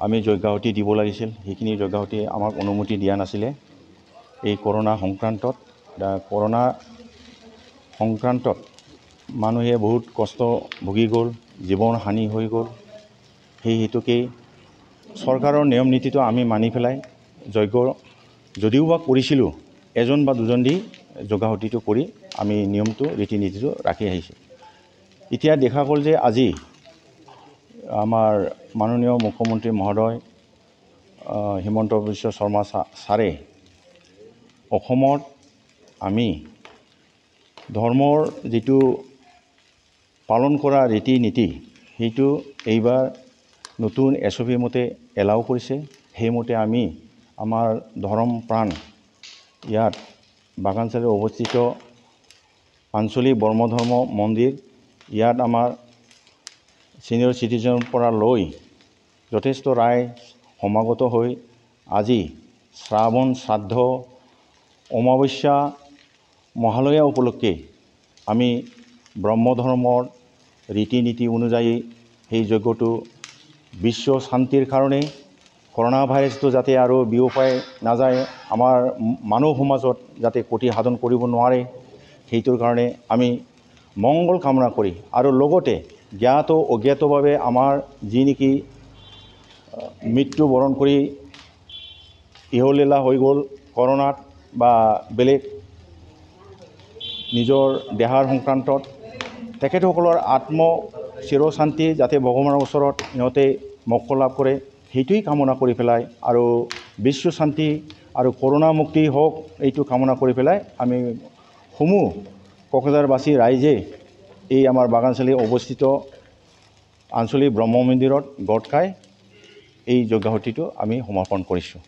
আমি যজ্ঞাহুতি দিব লাগিছিল সেইখিনি যজ্ঞাহুতি আমাক অনুমতি দিয়া নাছিলে এই কৰোনা সংক্ৰান্তত মানুহে বহুত কষ্ট ভুগি গ'ল জীৱন হানি হৈ গ'ল সেই হেতুকেই চৰকাৰৰ নিয়ম নীতিটো আমি মানি পেলাই যজ্ঞ যদিও বা কৰিছিলোঁ এজন বা দুজন দি যজ্ঞাহুতিটো কৰি আমি নিয়মটো ৰীতি নীতিটো ৰাখি আহিছোঁ এতিয়া দেখা গ'ল যে আজি আমাৰ মাননীয় মুখ্যমন্ত্ৰী মহোদয় হিমন্ত বিশ্ব শৰ্মা ছাৰে অসমত আমি ধৰ্মৰ যিটো পালন কৰা ৰীতি নীতি সেইটো এইবাৰ নতুন SOP মতে এলাও কৰিছে সেইমতে আমি আমাৰ ধৰ্ম প্ৰাণ ইয়াত বাগানচাৰীত অৱস্থিত আঞ্চলিক ব্ৰহ্মধৰ্ম মন্দিৰ ইয়াত আমাৰ সিনিয়ৰ চিটিজেনৰ পৰা লৈ যথেষ্ট ৰাইজ সমাগত হৈ আজি শ্ৰাৱণ শ্ৰাদ্ধ অমাৱস্যা মহালয়া উপলক্ষে আমি ব্ৰহ্মধৰ্মৰ ৰীতি নীতি অনুযায়ী সেই যজ্ঞটো বিশ্ব শান্তিৰ কাৰণে কৰোনা ভাইৰাছটো যাতে আৰু বিয়পাই নাযায় আমাৰ মানৱ সমাজত যাতে ক্ষতি সাধন কৰিব নোৱাৰে সেইটোৰ কাৰণে আমি মংগল কামনা কৰি আৰু লগতে জ্ঞাত অজ্ঞাতভাৱে আমাৰ যি নেকি মৃত্যুবৰণ কৰি ইহলীলা হৈ গ'ল কৰোনাত বা বেলেগ নিজৰ দেহাৰ সংক্ৰান্তত তেখেতসকলৰ আত্ম চিৰশান্তি যাতে ভগৱানৰ ওচৰত সিহঁতে মোক্ষ লাভ কৰে সেইটোৱেই কামনা কৰি পেলাই আৰু বিশ্ব শান্তি আৰু কৰোনা মুক্তি হওক এইটো কামনা কৰি পেলাই আমি সমূহ কোকৰাঝাৰবাসী ৰাইজে এই আমাৰ বাগানচালী অৱস্থিত আঞ্চলিক ব্ৰহ্ম মন্দিৰত গোট খাই এই যজ্ঞাহুতিটো আমি সমৰ্পণ কৰিছোঁ।